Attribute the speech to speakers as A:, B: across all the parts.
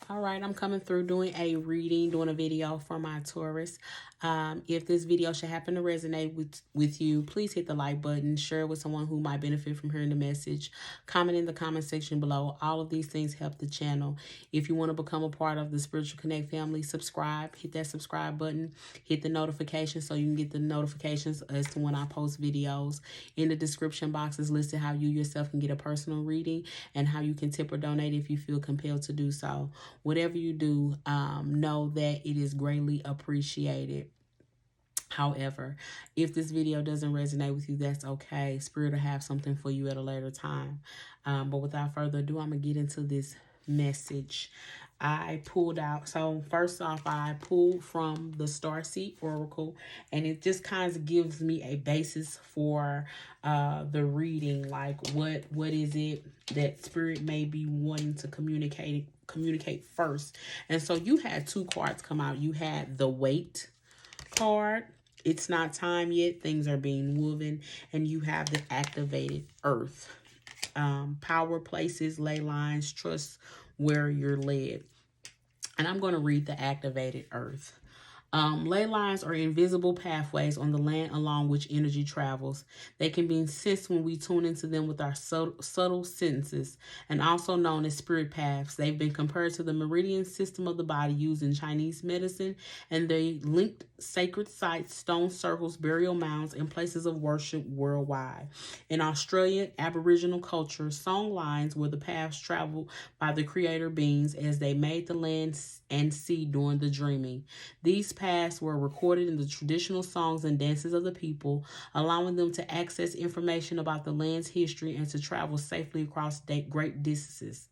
A: All right, I'm coming through doing a reading, doing a video for my Taurus. If this video should happen to resonate with you, please hit the like button, share it with someone who might benefit from hearing the message, comment in the comment section below. All of these things help the channel. If you want to become a part of the Spiritual Connect family, subscribe, hit that subscribe button, hit the notification so you can get the notifications as to when I post videos. In the description box is listed how you yourself can get a personal reading and how you can tip or donate if you feel compelled to do so. Whatever you do, know that it is greatly appreciated. However, if this video doesn't resonate with you, that's okay. Spirit will have something for you at a later time. But without further ado, I'm going to get into this message. I pulled out. So first off, I pulled from the Starseed Oracle, and it just kind of gives me a basis for the reading. Like what is it that Spirit may be wanting to communicate first. And so you had two cards come out. You had the Wait card. It's not time yet. Things are being woven. And you have the Activated Earth. Power, places, ley lines, trust where you're led. And I'm going to read the Activated Earth. Ley lines are invisible pathways on the land along which energy travels. They can be sensed when we tune into them with our subtle senses, and also known as spirit paths. They've been compared to the meridian system of the body used in Chinese medicine, and they linked sacred sites, stone circles, burial mounds, and places of worship worldwide. In Australian Aboriginal culture, song lines were the paths traveled by the creator beings as they made the land and sea during the dreaming. These paths were recorded in the traditional songs and dances of the people, allowing them to access information about the land's history and to travel safely across great distances.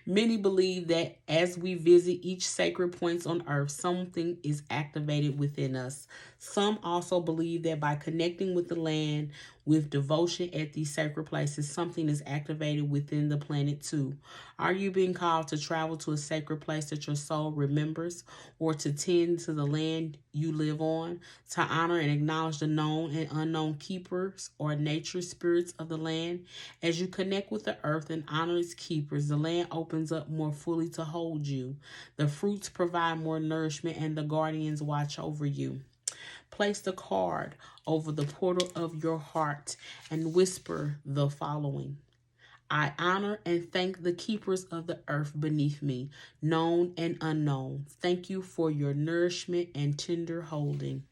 A: Many believe that as we visit each sacred points on earth, something is activated within us. Some also believe that by connecting with the land with devotion at these sacred places, something is activated within the planet too. Are you being called to travel to a sacred place that your soul remembers, or to tend to the land you live on, to honor and acknowledge the known and unknown keepers or nature spirits of the land? As you connect with the earth and honor its keepers, the land opens up more fully to hold you. The fruits provide more nourishment, and the guardians watch over you. Place the card over the portal of your heart and whisper the following. I honor and thank the keepers of the earth beneath me, known and unknown. Thank you for your nourishment and tender holding.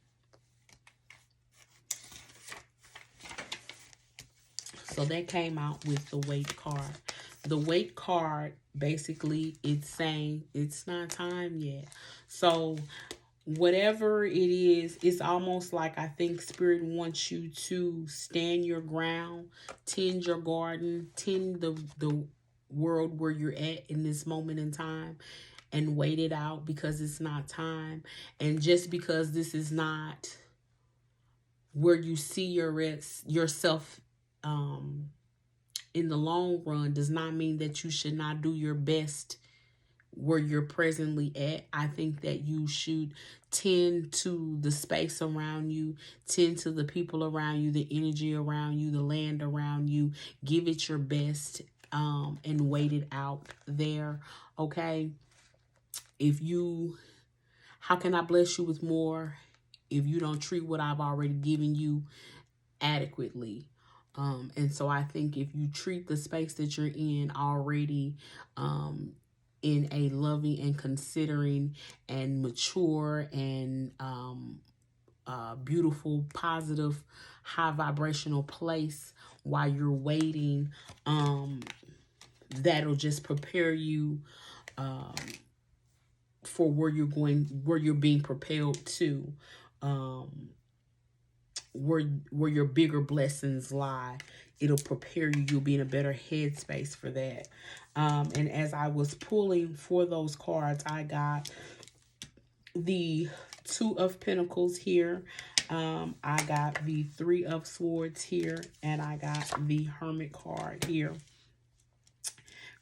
A: So that came out with the Wait card. The Wait card, basically, it's saying it's not time yet. So whatever it is, it's almost like I think Spirit wants you to stand your ground, tend your garden, tend the world where you're at in this moment in time, and wait it out because it's not time. And just because this is not where you see yourself in the long run does not mean that you should not do your best where you're presently at. I think that you should tend to the space around you, tend to the people around you, the energy around you, the land around you. Give it your best and wait it out there, okay? How can I bless you with more if you don't treat what I've already given you adequately? And so I think if you treat the space that you're in already in a loving and considering and mature and beautiful, positive, high vibrational place while you're waiting, that'll just prepare you for where you're being propelled to. Where your bigger blessings lie. It'll prepare you. You'll be in a better headspace for that. And as I was pulling for those cards, I got the Two of Pentacles here. I got the Three of Swords here. And I got the Hermit card here.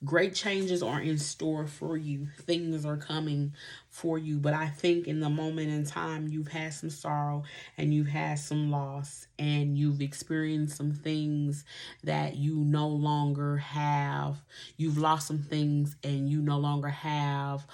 A: Great changes are in store for you. Things are coming for you. But I think in the moment in time, you've had some sorrow and you've had some loss and you've experienced some things that you no longer have. You've lost some things and you no longer have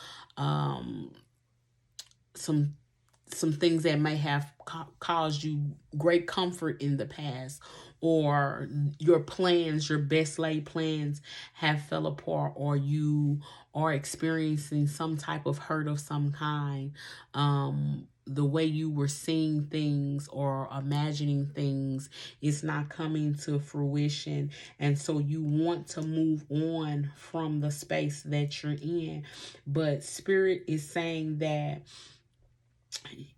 A: some things that may have caused you great comfort in the past, or your plans, your best laid plans have fell apart, or you are experiencing some type of hurt of some kind. The way you were seeing things or imagining things is not coming to fruition, and so you want to move on from the space that you're in. But Spirit is saying that,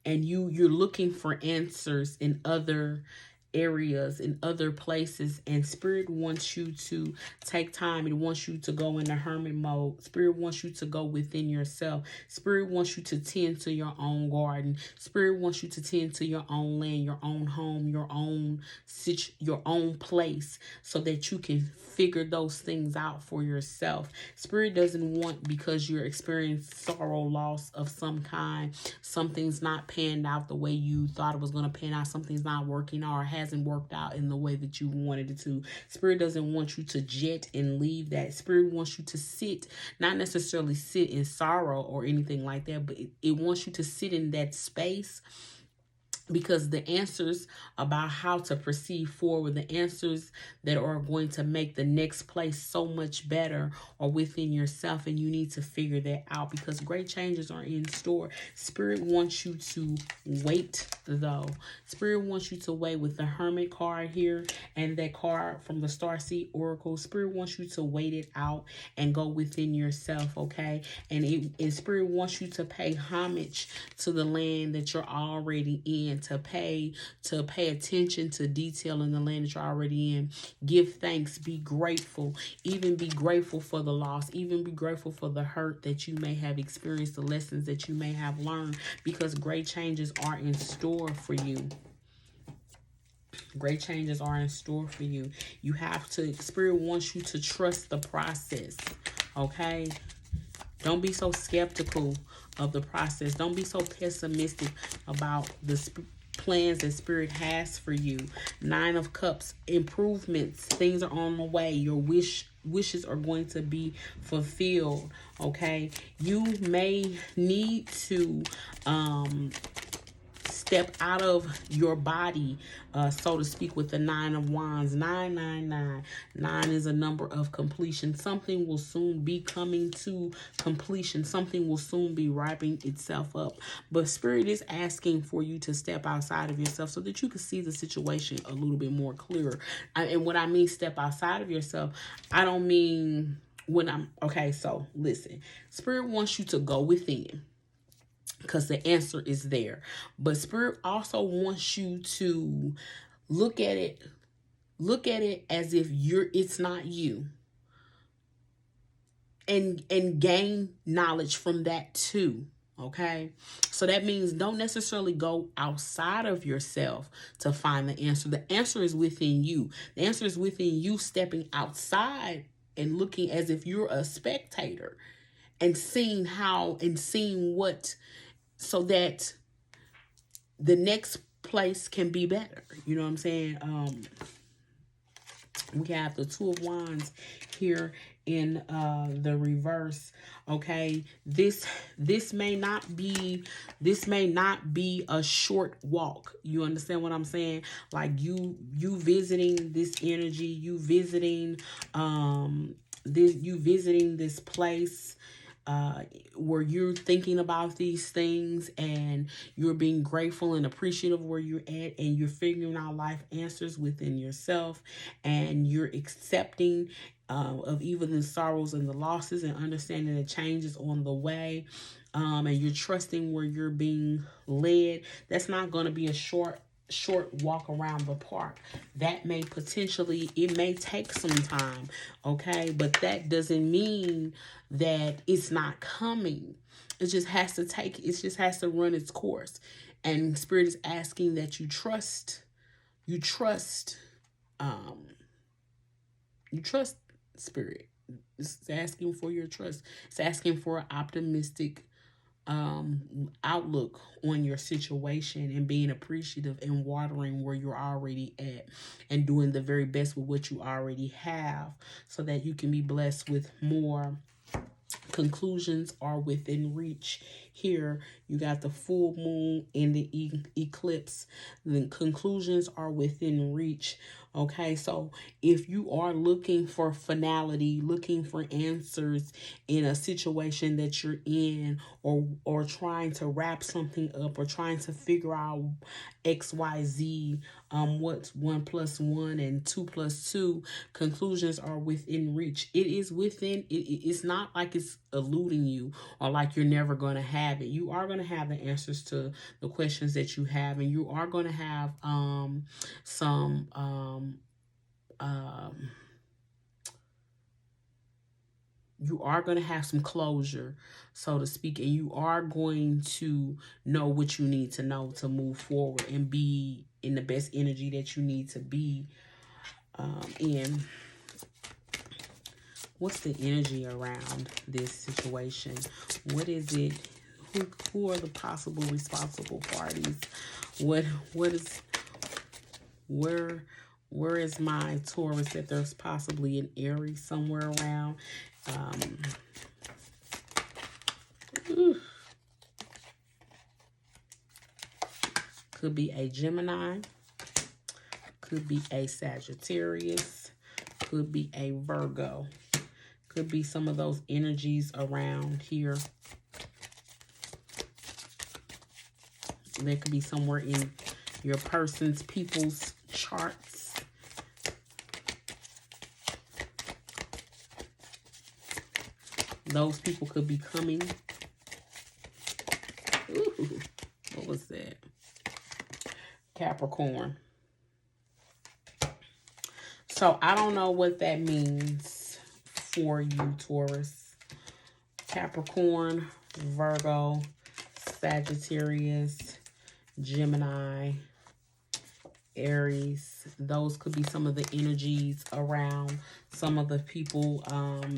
A: and you're looking for answers in other areas, in other places, and Spirit wants you to take time. It wants you to go into hermit mode. Spirit wants you to go within yourself. Spirit wants you to tend to your own garden. Spirit wants you to tend to your own land, your own home, your own place, so that you can figure those things out for yourself. Spirit doesn't want, because you're experiencing sorrow, loss of some kind, something's not panned out the way you thought it was going to pan out, something's not working or hasn't worked out in the way that you wanted it to. Spirit doesn't want you to jet and leave that. Spirit wants you to sit, not necessarily sit in sorrow or anything like that, but it wants you to sit in that space, because the answers about how to proceed forward, the answers that are going to make the next place so much better, are within yourself, and you need to figure that out, because great changes are in store. Spirit wants you to wait, though. Spirit wants you to wait with the Hermit card here and that card from the Starseed Oracle. Spirit wants you to wait it out and go within yourself, okay? And Spirit wants you to pay homage to the land that you're already in, to pay attention to detail in the land that you're already in. Give thanks, be grateful, even be grateful for the loss, even be grateful for the hurt that you may have experienced, the lessons that you may have learned, because great changes are in store for you. Great changes are in store for you. You have to, Spirit wants you to trust the process, okay? Don't be so skeptical of the process. Don't be so pessimistic about the plans that Spirit has for you. 9 of Cups, improvements. Things are on the way. Your wishes are going to be fulfilled, okay? You may need to step out of your body, so to speak, with the 9 of Wands. 999. 9 is a number of completion. Something will soon be coming to completion. Something will soon be wrapping itself up. But Spirit is asking for you to step outside of yourself so that you can see the situation a little bit more clearer. And what I mean step outside of yourself, I don't mean so listen. Spirit wants you to go within, because the answer is there. But Spirit also wants you to look at it as if it's not you. And gain knowledge from that too. Okay. So that means don't necessarily go outside of yourself to find the answer. The answer is within you. The answer is within you, stepping outside and looking as if you're a spectator and seeing what, so that the next place can be better. You know what I'm saying? We have the 2 of Wands here in the reverse. Okay, this may not be a short walk. You understand what I'm saying? Like you visiting this energy, you visiting this place where you're thinking about these things and you're being grateful and appreciative where you're at, and you're figuring out life answers within yourself, and you're accepting of even the sorrows and the losses, and understanding the changes on the way, and you're trusting where you're being led. That's not going to be a short walk around the park. That may it may take some time, okay? But that doesn't mean that it's not coming. It just has to run its course. And Spirit is asking that you trust Spirit. It's asking for your trust. It's asking for an optimistic outlook on your situation, and being appreciative and watering where you're already at, and doing the very best with what you already have, so that you can be blessed with more. Conclusions are within reach. Here you got the full moon and the eclipse. The conclusions are within reach. Okay, so if you are looking for finality, looking for answers in a situation that you're in, or trying to wrap something up, or trying to figure out XYZ, what's 1 + 1 and 2 + 2, conclusions are within reach. It is within it's not like it's eluding you, or like you're never going to have it. You are going to have the answers to the questions that you have, and you are going to have some you are going to have some closure, so to speak, and you are going to know what you need to know to move forward and be in the best energy that you need to be in. What's the energy around this situation? What is it? Who are the possible responsible parties? Where is my Taurus that there's possibly an Aries somewhere around? Could be a Gemini, could be a Sagittarius, could be a Virgo. Could be some of those energies around here. There could be somewhere in your people's charts. Those people could be coming. Ooh, what was that? Capricorn. So I don't know what that means for you, Taurus. Capricorn, Virgo, Sagittarius, Gemini, Aries. Those could be some of the energies around some of the people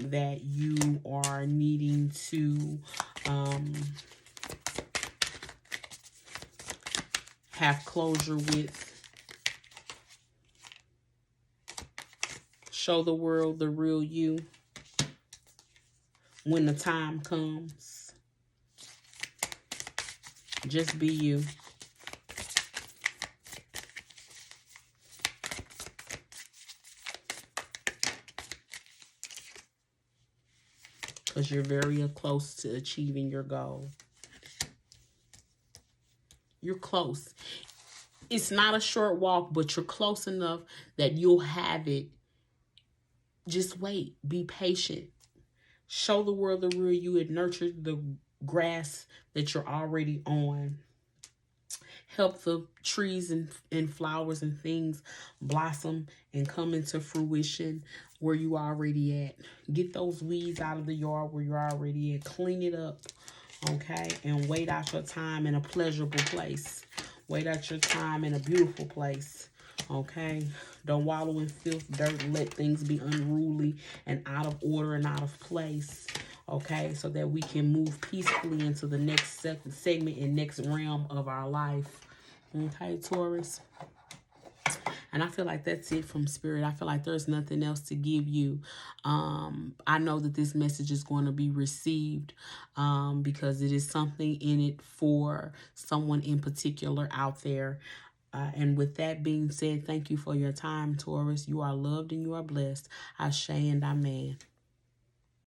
A: that you are needing to have closure with. Show the world the real you when the time comes. Just be you. Because you're very close to achieving your goal. You're close. It's not a short walk, but you're close enough that you'll have it. Just wait. Be patient. Show the world the real you and nurture the grass that you're already on. Help the trees and flowers and things blossom and come into fruition where you already at. Get those weeds out of the yard where you're already at. Clean it up, okay? And wait out your time in a pleasurable place. Wait out your time in a beautiful place, okay? Don't wallow in filth, dirt, and let things be unruly and out of order and out of place, okay? So that we can move peacefully into the next segment and next realm of our life. Okay, Taurus? And I feel like that's it from Spirit. I feel like there's nothing else to give you. I know that this message is going to be received because it is something in it for someone in particular out there. And with that being said, thank you for your time, Taurus. You are loved and you are blessed. Ashe and Amen.